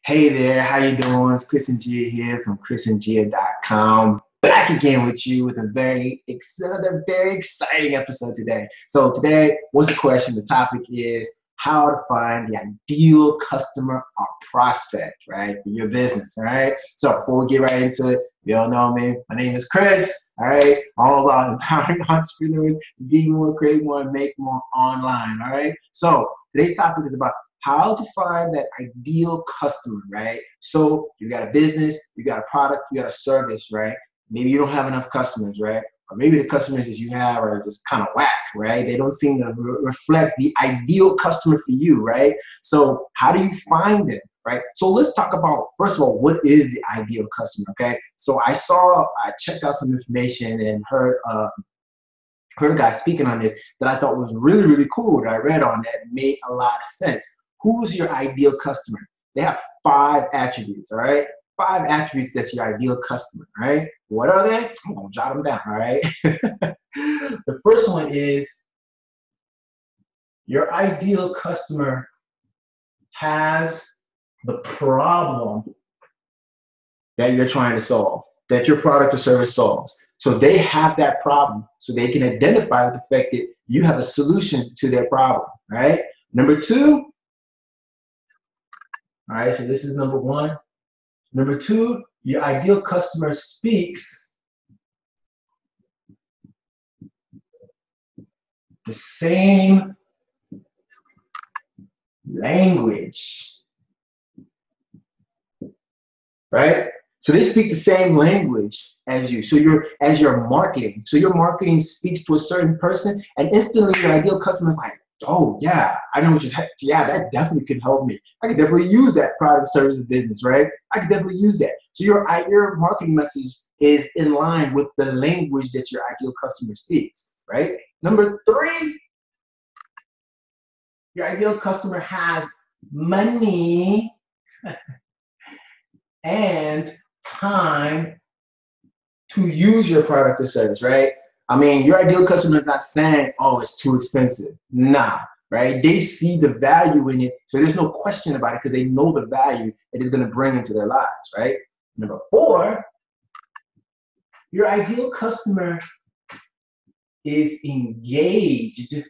Hey there, how you doing? It's Chris and Gia here from chrisandgia.com. Back again with you with another very exciting episode today. So today, what's the question? The topic is how to find the ideal customer or prospect, right, for your business, all right? So before we get right into it, you all know me. My name is Chris, all right? All about empowering entrepreneurs to be more, create more, and make more online, all right? So today's topic is about how to find that ideal customer, right? So you got a business, you got a product, you got a service, right? Maybe you don't have enough customers, right? Or maybe the customers that you have are just kind of whack, right? They don't seem to reflect the ideal customer for you, right? So how do you find it, right? So let's talk about, first of all, what is the ideal customer, okay? So I checked out some information and heard a guy speaking on this that I thought was really, really cool that I read on that made a lot of sense. Who's your ideal customer? They have 5 attributes, all right? 5 attributes that's your ideal customer, all right? What are they? I'm gonna jot them down, all right? The first one is your ideal customer has the problem that you're trying to solve, that your product or service solves. So they have that problem, so they can identify with the fact that you have a solution to their problem, right? Number 2, all right, so this is number 1. Number 2, your ideal customer speaks the same language, right? So they speak the same language as you. So as you're marketing. So your marketing speaks to a certain person, and instantly your ideal customer is like, oh yeah, I know what you're saying. Yeah, that definitely could help me. I could definitely use that product, service, or business, right? I could definitely use that. So your marketing message is in line with the language that your ideal customer speaks, right? Number 3, your ideal customer has money and time to use your product or service, right? I mean, your ideal customer is not saying, oh, it's too expensive. Nah, right? They see the value in it, so there's no question about it because they know the value it is going to bring into their lives, right? Number 4, your ideal customer is engaged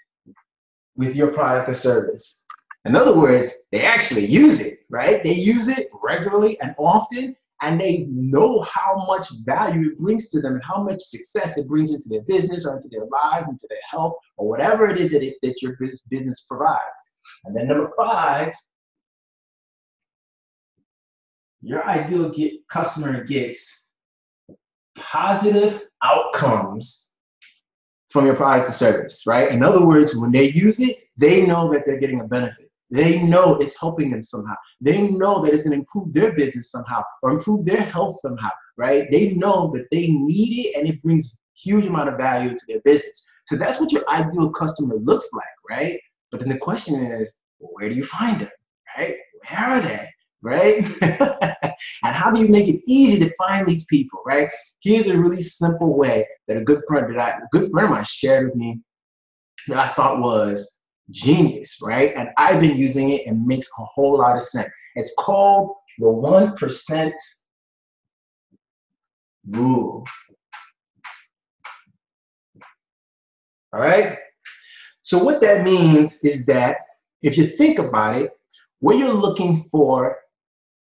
with your product or service. In other words, they actually use it, right? They use it regularly and often, and they know how much value it brings to them and how much success it brings into their business or into their lives, into their health, or whatever it is that your business provides. And then number 5, your ideal customer gets positive outcomes from your product or service, right? In other words, when they use it, they know that they're getting a benefit. They know it's helping them somehow. They know that it's going to improve their business somehow or improve their health somehow, right? They know that they need it and it brings huge amount of value to their business. So that's what your ideal customer looks like, right? But then the question is, where do you find them, right? Where are they, right? And how do you make it easy to find these people, right? Here's a really simple way that a good friend of mine shared with me that I thought was genius, right? And I've been using it and makes a whole lot of sense. It's called the 1% rule. All right? So what that means is that if you think about it, what you're looking for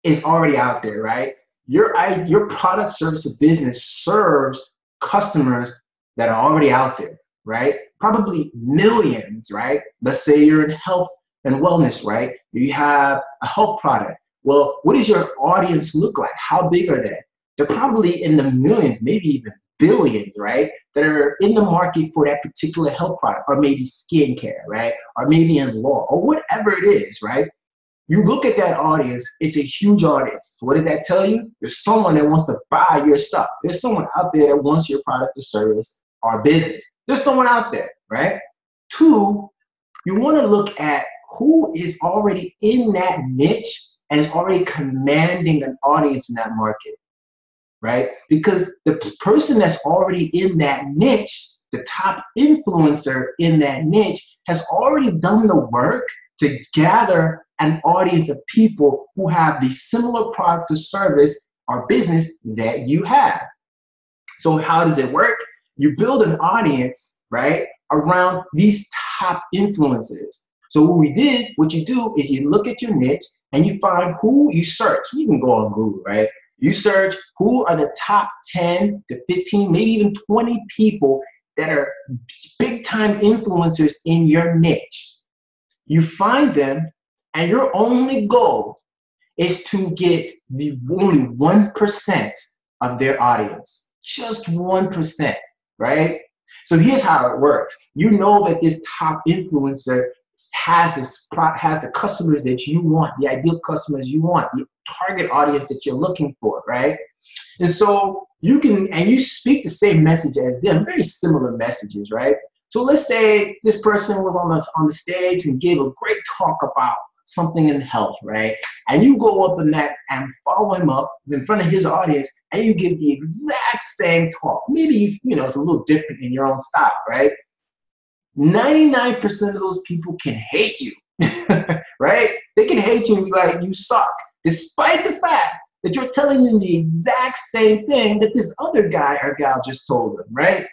is already out there, right? Your product, service, or business serves customers that are already out there, right? Probably millions, right? Let's say you're in health and wellness, right? You have a health product. Well, what does your audience look like? How big are they? They're probably in the millions, maybe even billions, right? That are in the market for that particular health product, or maybe skincare, right? Or maybe in law, or whatever it is, right? You look at that audience, it's a huge audience. So what does that tell you? There's someone that wants to buy your stuff. There's someone out there that wants your product or service or business. There's someone out there, right? 2, you want to look at who is already in that niche and is already commanding an audience in that market, right? Because the person that's already in that niche, the top influencer in that niche, has already done the work to gather an audience of people who have the similar product or service or business that you have. So how does it work? You build an audience, right, around these top influencers. So what you do is you look at your niche and you find who you search. You can go on Google, right? You search who are the top 10 to 15, maybe even 20 people that are big time influencers in your niche. You find them, and your only goal is to get the only 1% of their audience. Just 1%, right? So here's how it works. You know that this top influencer has the customers that you want, the ideal customers you want, the target audience that you're looking for, right? And so you speak the same message as them, very similar messages, right? So let's say this person was on the stage and gave a great talk about something in health, right? And you go up in that and follow him up in front of his audience, and you give the exact same talk. Maybe, it's a little different in your own style, right? 99% of those people can hate you, right? They can hate you and be like, you suck, despite the fact that you're telling them the exact same thing that this other guy or gal just told them, right?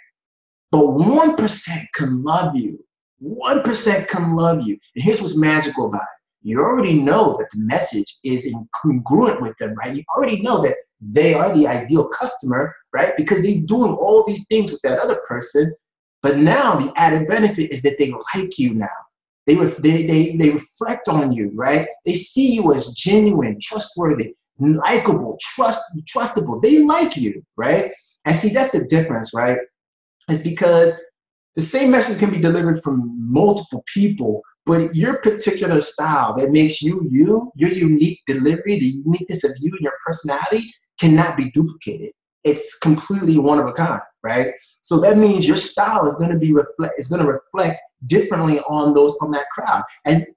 But 1% can love you. 1% can love you. And here's what's magical about it. You already know that the message is incongruent with them, right? You already know that they are the ideal customer, right? Because they're doing all these things with that other person. But now the added benefit is that they like you now. They reflect on you, right? They see you as genuine, trustworthy, likable, trustable. They like you, right? And see, that's the difference, right? It's because the same message can be delivered from multiple people, but your particular style that makes you, your unique delivery, the uniqueness of you and your personality cannot be duplicated. It's completely one of a kind, right? So that means your style is going to reflect differently on that crowd.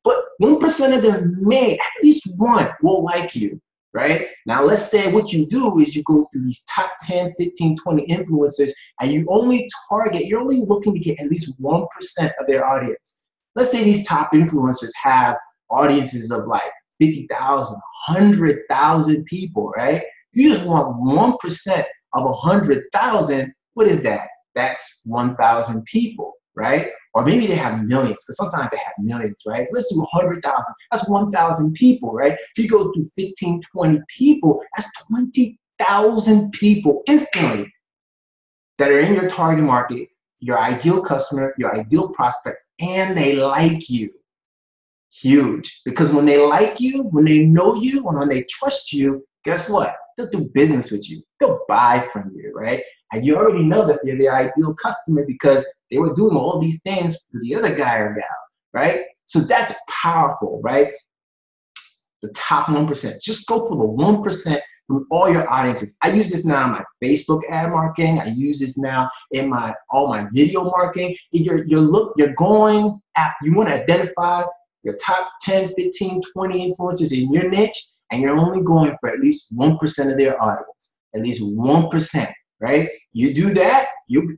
But 1% of them at least one will like you, right? Now let's say what you do is you go through these top 10, 15, 20 influencers, and you're only looking to get at least 1% of their audience. Let's say these top influencers have audiences of like 50,000, 100,000 people, right? You just want 1% of 100,000. What is that? That's 1,000 people, right? Or maybe they have millions, because sometimes they have millions, right? Let's do 100,000. That's 1,000 people, right? If you go through 15, 20 people, that's 20,000 people instantly that are in your target market, your ideal customer, your ideal prospect, and they like you. Huge. Because when they like you, when they know you, and when they trust you, guess what? They'll do business with you. They'll buy from you, right? And you already know that they're the ideal customer because they were doing all these things for the other guy or gal, right? So that's powerful, right? The top 1%. Just go for the 1% from all your audiences. I use this now in my Facebook ad marketing. I use this now in all my video marketing. You want to identify your top 10, 15, 20 influencers in your niche, and you're only going for at least 1% of their audience. At least 1%, right? You do that, you'll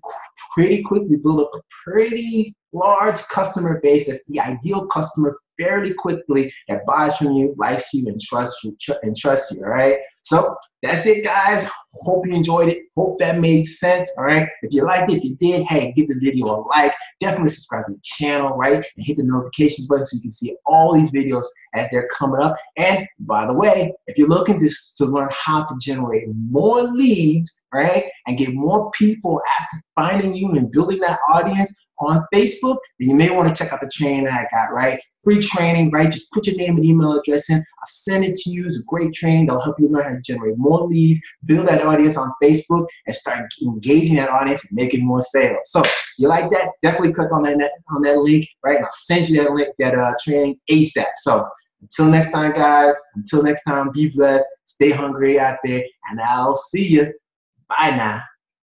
pretty quickly build up a pretty large customer base that's the ideal customer fairly quickly that buys from you, likes you, and trusts you, all right? So that's it, guys. Hope you enjoyed it. Hope that made sense, all right? If you liked it, if you did, hey, give the video a like. Definitely subscribe to the channel, right? And hit the notifications button so you can see all these videos as they're coming up. And by the way, if you're looking to learn how to generate more leads, right, and get more people after finding you and building that audience on Facebook, then you may want to check out the training that I got, right? Free training, right? Just put your name and email address in. I'll send it to you. It's a great training. That'll help you learn how to generate more leads, build that audience on Facebook, and start engaging that audience and making more sales. So you like that? Definitely click on that link, right? And I'll send you that link, that training ASAP. So until next time, guys. Until next time, be blessed. Stay hungry out there, and I'll see you. Bye now.